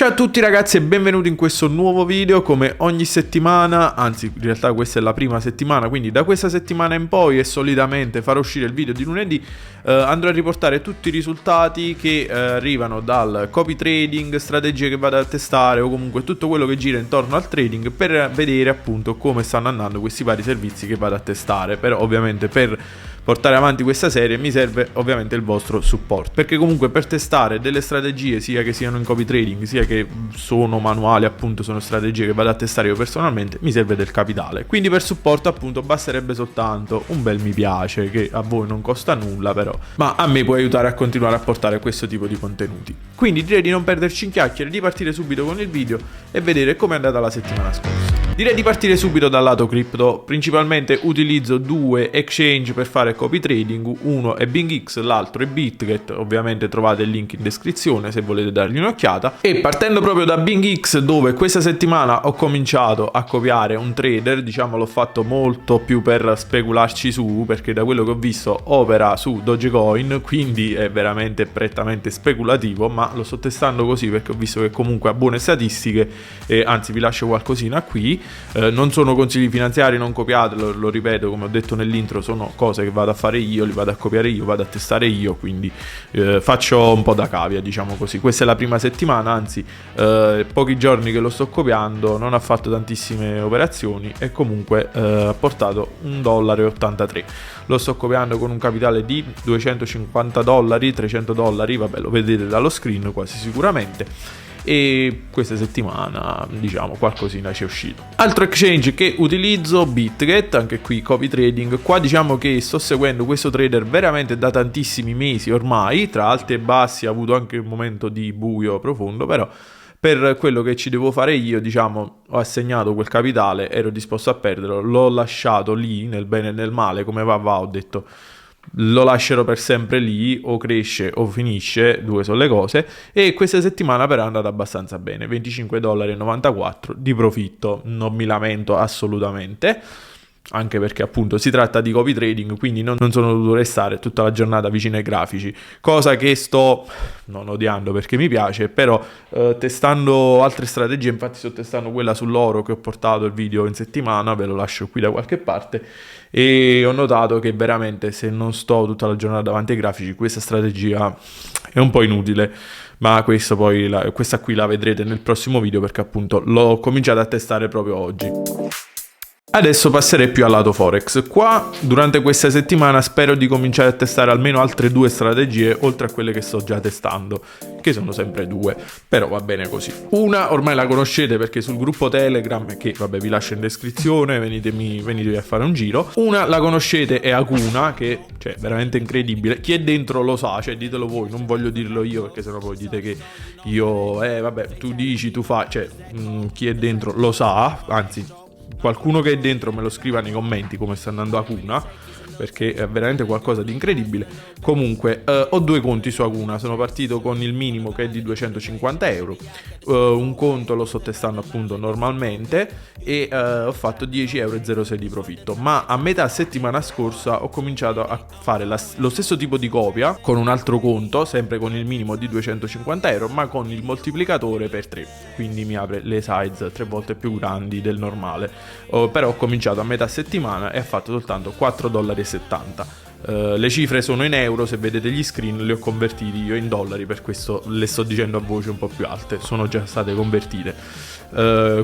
Ciao a tutti ragazzi e benvenuti in questo nuovo video. Come ogni settimana, anzi in realtà questa è la prima settimana, quindi da questa settimana in poi e solitamente farò uscire il video di lunedì, andrò a riportare tutti i risultati che arrivano dal copy trading, strategie che vado a testare o comunque tutto quello che gira intorno al trading, per vedere appunto come stanno andando questi vari servizi che vado a testare. Però ovviamente per portare avanti questa serie mi serve ovviamente il vostro supporto, perché comunque per testare delle strategie, sia che siano in copy trading sia che sono manuali, appunto sono strategie che vado a testare io personalmente, mi serve del capitale. Quindi per supporto appunto basterebbe soltanto un bel mi piace, che a voi non costa nulla però, ma a me può aiutare a continuare a portare questo tipo di contenuti. Quindi direi di non perderci in chiacchiere, di partire subito con il video e vedere com'è andata la settimana scorsa. Direi di partire subito dal lato cripto. Principalmente utilizzo due exchange per fare copy trading, uno è BingX, l'altro è BitGet. Ovviamente trovate il link in descrizione se volete dargli un'occhiata. E partendo proprio da BingX, dove questa settimana ho cominciato a copiare un trader, diciamo l'ho fatto molto più per specularci su, perché da quello che ho visto opera su Dogecoin, quindi è veramente prettamente speculativo, ma lo sto testando così perché ho visto che comunque ha buone statistiche e anzi vi lascio qualcosina qui. Non sono consigli finanziari, non copiatelo, lo ripeto, come ho detto nell'intro, sono cose che vado a fare io, li vado a copiare io, vado a testare io, quindi faccio un po' da cavia, diciamo così. Questa è la prima settimana, anzi pochi giorni che lo sto copiando, non ha fatto tantissime operazioni e comunque ha portato $1,83. Lo sto copiando con un capitale di $250, $300, vabbè, lo vedete dallo screen quasi sicuramente. E questa settimana diciamo qualcosina ci è uscito. Altro exchange che utilizzo, BitGet, anche qui copy trading. Qua diciamo che sto seguendo questo trader veramente da tantissimi mesi ormai, tra alti e bassi, ha avuto anche un momento di buio profondo, però per quello che ci devo fare io, diciamo, ho assegnato quel capitale, ero disposto a perderlo, l'ho lasciato lì nel bene e nel male, come va, ho detto lo lascerò per sempre lì, o cresce o finisce, due sono le cose. E questa settimana però è andata abbastanza bene, $25,94 di profitto, non mi lamento assolutamente, anche perché appunto si tratta di copy trading, quindi non sono dovuto restare tutta la giornata vicino ai grafici, cosa che sto non odiando perché mi piace, però testando altre strategie. Infatti sto testando quella sull'oro che ho portato il video in settimana, ve lo lascio qui da qualche parte, e ho notato che veramente se non sto tutta la giornata davanti ai grafici questa strategia è un po' inutile. Ma questa qui la vedrete nel prossimo video, perché appunto l'ho cominciato a testare proprio oggi. Adesso passerei più al lato Forex. Qua durante questa settimana spero di cominciare a testare almeno altre due strategie oltre a quelle che sto già testando, che sono sempre due, però va bene così. Una ormai la conoscete perché sul gruppo Telegram, che vabbè vi lascio in descrizione, venitevi a fare un giro. Una la conoscete, è Akuna, che cioè veramente incredibile. Chi è dentro lo sa, cioè ditelo voi, non voglio dirlo io perché sennò poi dite che io vabbè tu dici, tu fai, cioè chi è dentro lo sa, anzi qualcuno che è dentro me lo scriva nei commenti come sta andando Akuna, perché è veramente qualcosa di incredibile. Comunque ho due conti su Akuna, sono partito con il minimo che è di €250, un conto lo sto testando appunto normalmente e ho fatto €10,06 di profitto, ma a metà settimana scorsa ho cominciato a fare lo stesso tipo di copia con un altro conto, sempre con il minimo di €250 ma con il moltiplicatore per 3, quindi mi apre le size 3 volte più grandi del normale. Però ho cominciato a metà settimana e ha fatto soltanto $4,70. Le cifre sono in euro, se vedete gli screen li ho convertiti io in dollari, per questo le sto dicendo a voce un po' più alte, sono già state convertite.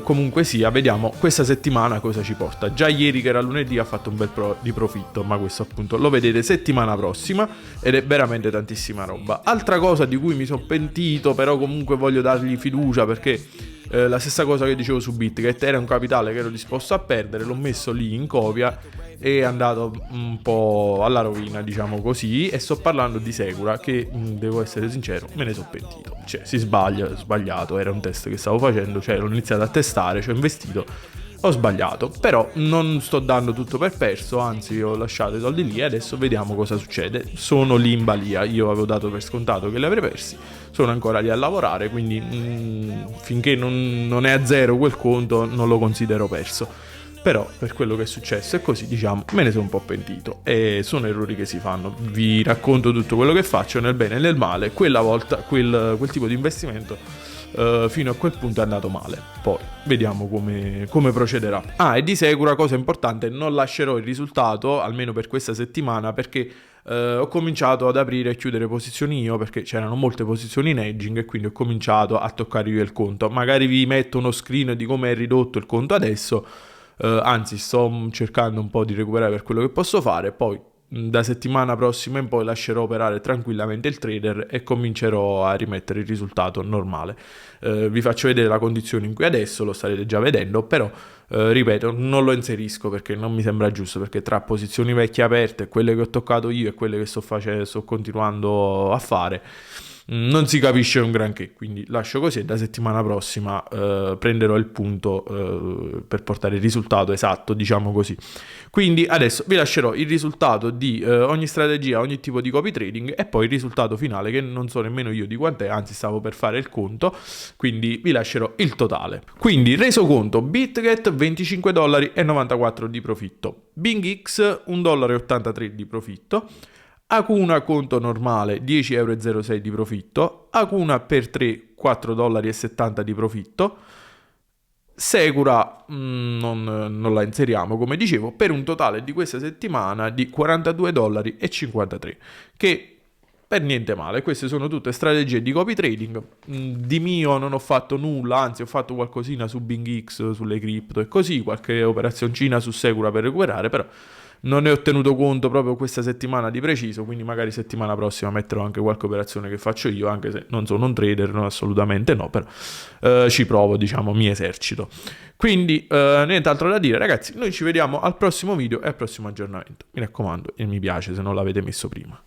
Comunque sia, vediamo questa settimana cosa ci porta. Già ieri, che era lunedì, ha fatto un bel di profitto, ma questo appunto lo vedete settimana prossima ed è veramente tantissima roba. Altra cosa di cui mi sono pentito, però comunque voglio dargli fiducia, perché la stessa cosa che dicevo su BitGet, era un capitale che ero disposto a perdere, l'ho messo lì in copia e è andato un po' alla rovina, diciamo così. E sto parlando di Secura, che devo essere sincero, me ne sono pentito, cioè ho sbagliato, era un test che stavo facendo, cioè l'ho iniziato a testare, ci ho investito, ho sbagliato, però non sto dando tutto per perso, anzi ho lasciato i soldi lì e adesso vediamo cosa succede. Sono lì in balia, io avevo dato per scontato che li avrei persi, sono ancora lì a lavorare, quindi finché non è a zero quel conto non lo considero perso. Però per quello che è successo è così, diciamo, me ne sono un po' pentito e sono errori che si fanno. Vi racconto tutto quello che faccio nel bene e nel male. Quella volta quel tipo di investimento fino a quel punto è andato male. Poi vediamo come procederà. E di Secura, cosa importante, non lascerò il risultato almeno per questa settimana, perché ho cominciato ad aprire e chiudere posizioni io, perché c'erano molte posizioni in hedging e quindi ho cominciato a toccare io il conto. Magari vi metto uno screen di come è ridotto il conto adesso, anzi sto cercando un po' di recuperare per quello che posso fare. Poi da settimana prossima in poi lascerò operare tranquillamente il trader e comincerò a rimettere il risultato normale. Vi faccio vedere la condizione in cui adesso, lo starete già vedendo, però ripeto, non lo inserisco perché non mi sembra giusto, perché tra posizioni vecchie aperte, quelle che ho toccato io e quelle che sto continuando a fare, non si capisce un granché, quindi lascio così e da settimana prossima prenderò il punto per portare il risultato esatto, diciamo così. Quindi adesso vi lascerò il risultato di ogni strategia, ogni tipo di copy trading e poi il risultato finale, che non so nemmeno io di quant'è, anzi stavo per fare il conto, quindi vi lascerò il totale. Quindi reso conto: BitGet $25,94 di profitto, BingX $1,83 di profitto, Acuna conto normale €10,06 di profitto, Acuna per 3 $4,70 di profitto, Secura non la inseriamo come dicevo, per un totale di questa settimana di $42,53, che per niente male. Queste sono tutte strategie di copy trading. Di mio non ho fatto nulla, anzi ho fatto qualcosina su BingX, sulle cripto e così, qualche operazioncina su Secura per recuperare, però non ne ho tenuto conto proprio questa settimana di preciso, quindi magari settimana prossima metterò anche qualche operazione che faccio io, anche se non sono un trader, no, assolutamente no, però ci provo, diciamo, mi esercito. Quindi nient'altro da dire, ragazzi, noi ci vediamo al prossimo video e al prossimo aggiornamento. Mi raccomando, e mi piace se non l'avete messo prima.